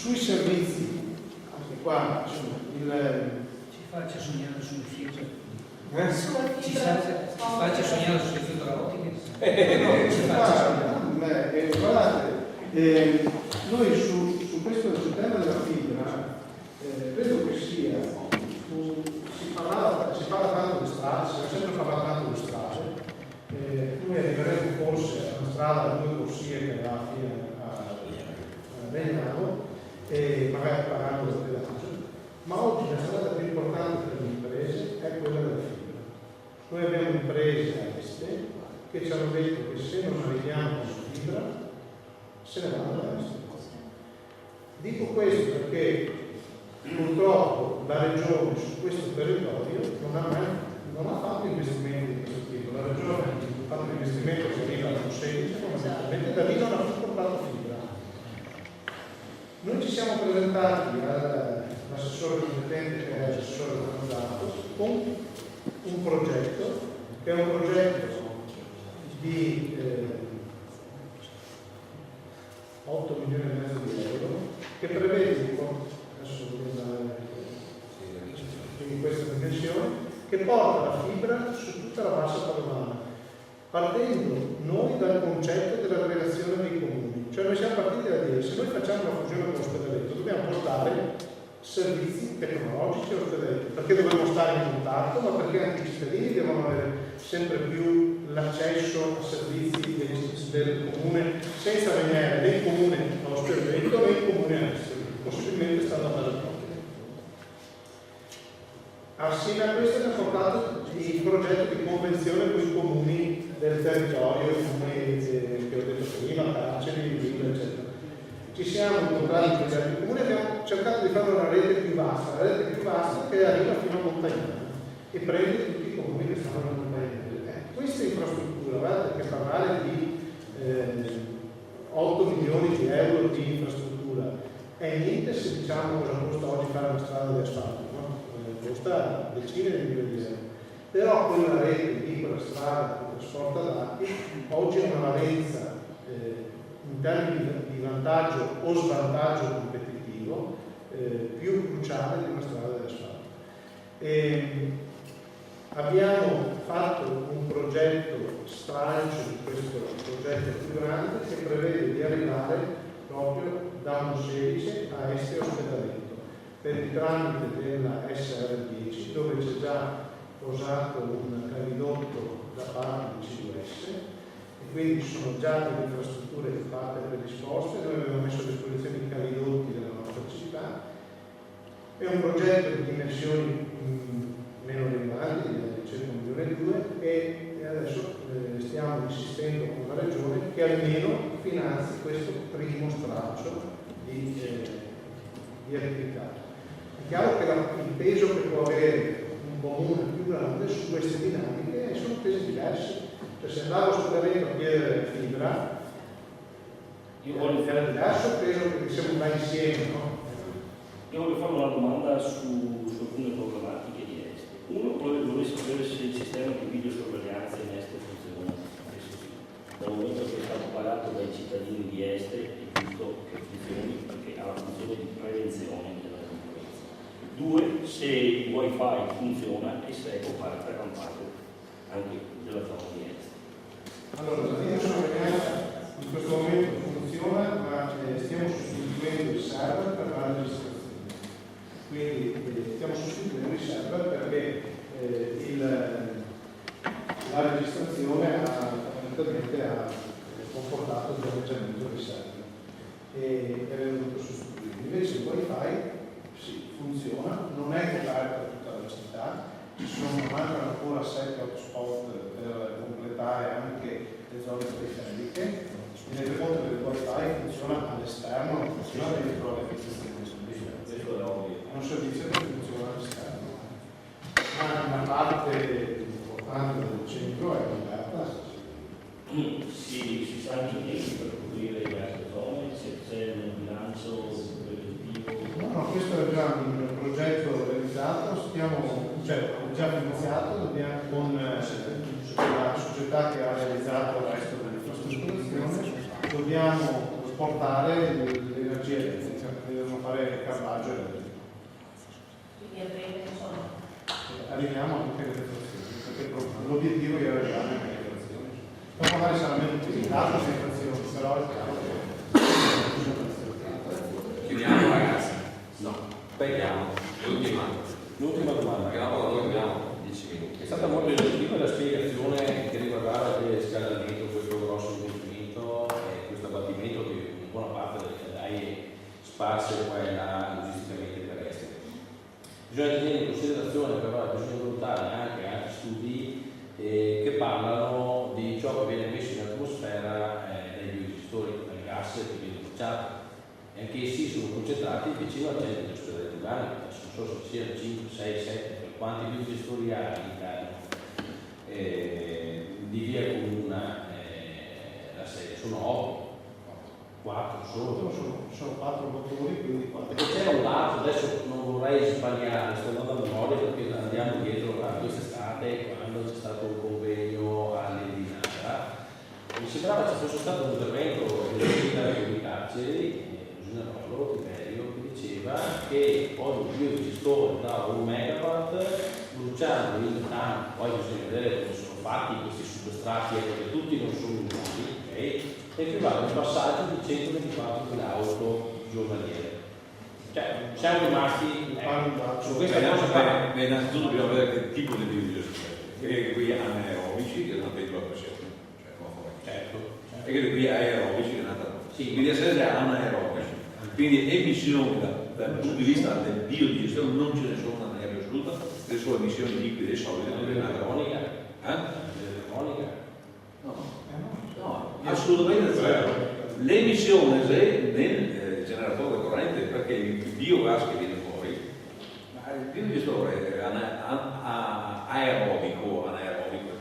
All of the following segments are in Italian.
Sui servizi, anche qua Ci faccia sognare sulle fibre. Ci faccia sognare sulle fibre ottiche. Guardate, noi su questo sul tema della fibra credo che sia si parla tanto di strade, si è sempre parlato tanto di strade. Noi arriveremo forse a una strada a 2 corsie che va fino a Legnano e magari pagando il pedaggio, ma oggi la strada più importante per le imprese è quella della fibra. Noi abbiamo imprese a Este che ci hanno detto che se non arriviamo su fibra se ne vanno all'estero. Dico questo perché purtroppo la regione su questo territorio non ha fatto investimenti di questo tipo. La regione ha fatto un investimento che arriva a 16, fondamentalmente da lì non ha più comprato fibra. Noi ci siamo presentati all'assessore competente, che è l'assessore Zanzato, con un progetto che è un progetto di 8 milioni e mezzo di euro che prevede in questa dimensione che porta la fibra su tutta la bassa padovana, partendo noi dal concetto della relazione dei comuni. Cioè noi siamo partiti da dire, se noi facciamo una fusione con l'Ospedaletto dobbiamo portare servizi tecnologici all'Ospedaletto, perché dovremmo stare in contatto, ma perché anche i cittadini devono avere sempre più l'accesso a servizi del comune senza venire né il comune all'Ospedaletto né il comune all'estero, possibilmente stando a casa propria. Assieme a questo abbiamo portato il progetto di convenzione con i comuni del territorio, i comuni che ho detto prima, Carceri, Villa, eccetera. Ci siamo incontrati con gli altri comuni e abbiamo cercato di fare una rete più vasta, la rete più vasta che arriva fino a Montagnana e prende tutti i comuni che stanno nel Montagnana. Questa infrastruttura, guardate che parlare di 8 milioni di euro di infrastruttura è niente se diciamo cosa costa oggi fare una strada di asfalto, no? Costa decine di milioni di euro. Però quella rete di quella strada che trasporta dati oggi ha una valenza in termini di vantaggio o svantaggio competitivo più cruciale di una strada di asfalto. Abbiamo fatto un progetto stralcio di questo progetto più grande che prevede di arrivare proprio da un 16 a Este Ospedaletto per il tramite della SR10, dove c'è già posato un cavidotto da parte di CUS e quindi ci sono già delle infrastrutture di parte predisposte. Noi abbiamo messo a disposizione i cavidotti della nostra città. È un progetto di dimensioni meno rilevanti, di 100 milioni e 2, e adesso stiamo insistendo con la Regione che almeno finanzi questo primo stralcio di attività. È chiaro che il peso che può avere un comune più grande su queste dinamiche sono pesi diversi. Cioè se andavo su Spoleto a chiedere fibra, io voglio fare diverso peso che siamo là insieme, no? Io voglio fare una domanda su alcune problematiche di Este. Uno, vorrei sapere se il sistema di videosorveglianza in Este funziona. Dal momento che è stato pagato dai cittadini di Este è giusto che funzioni perché ha la funzione di prevenzione della concorrenza. Due, se il wifi funziona e se è coperta per gran parte anche della zona di Este. Allora, la videosorveglianza in questo momento funziona, ma stiamo sostituendo il server per la registrazione. Quindi stiamo sostituendo il server perché la registrazione fondamentalmente ha comportato il danneggiamento del server e è venuto sostituito. Invece il wifi sì, funziona, non è coperto tutta la città, mancano ancora 7-8 spot per completare anche le zone periferiche. Tenete conto che il wifi funziona all'esterno, non funziona dentro le fissazioni. Questo è ovvio. È un servizio che funziona all'esterno, ma una parte importante del centro è coperta. Si sa anche tempi per coprire diverse zone, se c'è nel bilancio preventivo. No, questo è già un progetto realizzato, è già finanziato, con la società che ha realizzato il resto dell'infrastrutturazione, dobbiamo portare l'energia elettrica, dobbiamo Caravaggio. Quindi a breve insomma. Arriviamo anche alle deflazioni, perché l'obiettivo era arrivare alle deflazioni. Poi magari sarà meno utilizzato le deflazioni, però è chiaro che... Chiudiamo ragazzi. No, aspettiamo. L'ultima domanda, che dopo abbiamo 10 minuti. È stata molto esaustiva la spiegazione che riguardava il riscaldamento, questo grosso investimento e questo abbattimento di una buona parte delle caldaie sparse qua e là logisticamente terrestri. Bisogna tenere in considerazione però, bisogna valutare anche altri studi che parlano di ciò che viene messo in atmosfera dai biodigestori, dal gas che viene bruciato. E anche essi sono concentrati vicino al centro dell'ospedale di Lugano, non so se siano 5, 6, 7, per quanti biodigestori ha all'interno di via Comuna la sede. Sono 8, 4 solo. Sono 4 motori, quindi 4. E c'era un altro, adesso non vorrei sbagliare, sto andando a memoria perché andiamo dietro a quest'estate quando c'è stato un convegno all'Edinara. Mi sembrava ci fosse stato un intervento del sindaco di Carceri, Giuliano Tiberio, che diceva che ogni biogestore da 1 megawatt bruciando il metano, poi bisogna vedere come sono fatti questi substrati, perché tutti non sono uguali, ok? Equivale a un passaggio di 124.000 auto giornaliere. Cioè, siamo rimasti su questa cosa. Innanzitutto dobbiamo vedere che tipo di biodiversità, perché qui anaerobici che è una piccola pressione, cioè come fuori. Certo. E che qui aerobici che è un'altra cosa. Sì. Quindi essere anaerobici. Quindi emissioni dal punto di vista del biodigestione non ce ne sono una maniera più assoluta, le sue emissioni liquide e solide non è L'elettronica. nata. L'elettronica. No, assolutamente zero. L'emissione nel generatore corrente, perché il biogas che viene fuori, ma il biodigestore aerobico,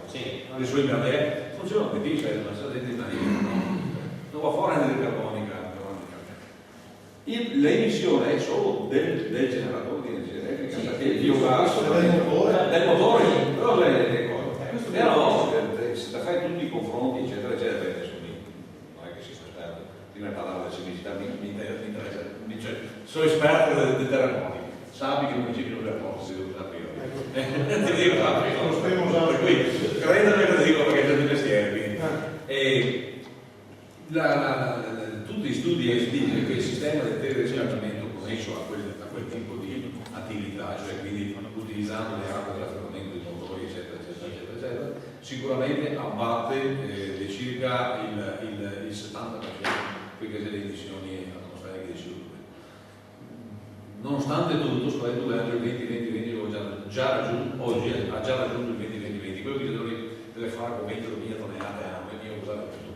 Sì. le sue merde funzionano benissimo, non va fuori anidride carbonica. L'emissione è solo del generatore di energia elettrica, Sì, perché il biogas del motore, però però se fai tutti i confronti eccetera eccetera, adesso non è che si sta esperto, prima parlavo della semplicità, mi interessa, cioè, sono esperto dei terremoti, sappi che i municipi non li apportano, si devo usare io. Ti dico usando. per cui credere che lo dico perché c'è di mestiere. Tutti gli studi dicono che il sistema del teleriscaldamento connesso a quel tipo di attività, cioè quindi utilizzando le acque del raffreddamento dei motori, eccetera, sicuramente abbatte di circa il 70% delle emissioni atmosferiche di CO2. Nonostante tutto, sto vedendo il 20-20-20 oggi ha già raggiunto il 20-20-20, quello che deve fare con 20 tonnellate anno, quindi ho usato tutto.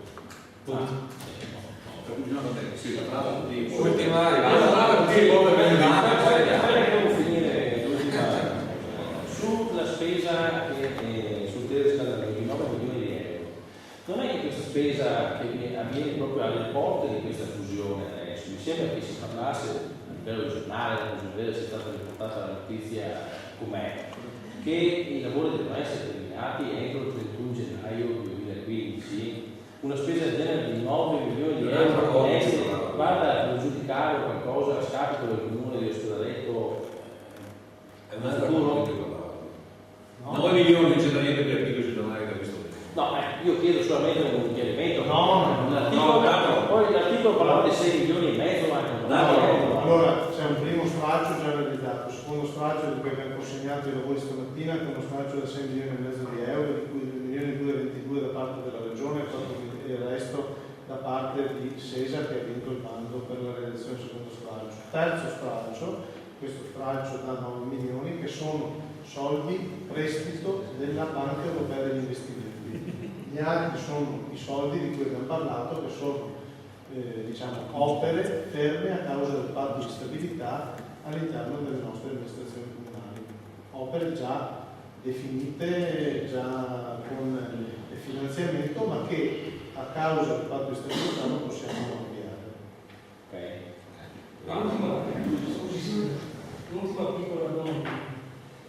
Sulla spesa sul teleriscaldamento di 9 milioni di euro, non è che questa spesa che avviene proprio alle porte di questa fusione adesso, mi sembra che si parlasse a livello del giornale, se è stata riportata la notizia com'è, che i lavori devono essere terminati entro il 31 gennaio 2015. Una spesa del genere di 9 milioni di euro in essere, guarda a giudicare qualcosa a scapito del comune di Ospedaletto È un'altra cosa che parlava. 9 milioni non c'è niente per articoli giornali da questo punto. No, io chiedo solamente un chiarimento. No. Poi l'articolo parlava di 6 milioni e mezzo, ma Allora, c'è un primo stralcio già realizzato, un secondo stralcio di cui abbiamo consegnato i lavori stamattina con uno stralcio da 6 milioni e mezzo di euro, di cui 2 milioni da parte della regione e il resto da parte di Sesa che ha vinto il bando per la realizzazione del secondo stralcio. Terzo stralcio, questo stralcio da 9 milioni che sono soldi prestito della Banca Europea degli Investimenti. Gli altri sono i soldi di cui abbiamo parlato, che sono opere ferme a causa del patto di stabilità all'interno delle nostre amministrazioni comunali. Opere già definite, già con il finanziamento, ma che a causa del patto di stabilità non possiamo avviare. L'ultima piccola domanda,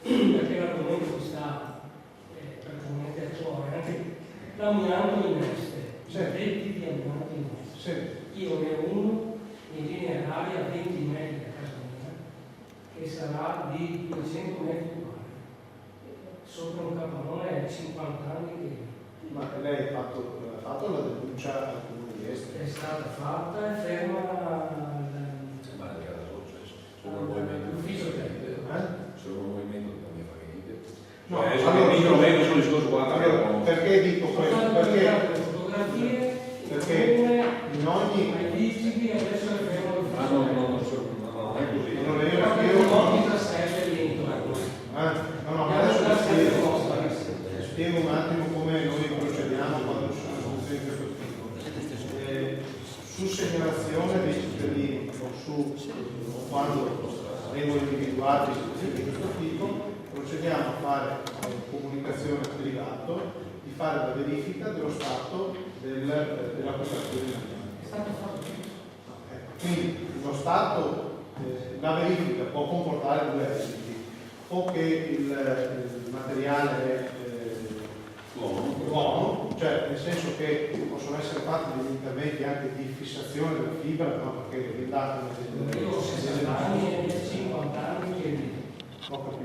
perché l'argomento sta praticamente a cuore, anche l'amianto in est, detti di amianto in est. Io ne ho uno in linea d'aria a 20 metri da casa mia. sarà di 200 metri quadri. Sopra un capannone 50 anni che Ma lei ha fatto la denuncia al comune di Este? è stata fatta e ferma l'ufficio tecnico. Sono un movimento che non mi fa niente. No, Adesso allora, che mi meno sul discorso Allora, perché dico questo? Perché le fotografie, in ogni... ai vigili adesso le fermano l'ufficio non è così. Allora io tecnico. 17 lì, no, adesso vi spiego un attimo come noi procediamo quando ci sono soluzioni di questo tipo. Su segnalazione dei cittadini o su quando vengono individuati situazioni di questo tipo, procediamo a fare comunicazione privato di fare la verifica dello stato della postazione in È stato fatto. Quindi lo stato, la verifica può comportare due esiti, o che il materiale è buono, cioè nel senso che possono essere fatti degli interventi anche di fissazione della fibra, no? Perché le date Io ho 60 anni e 50 anni che ho capito.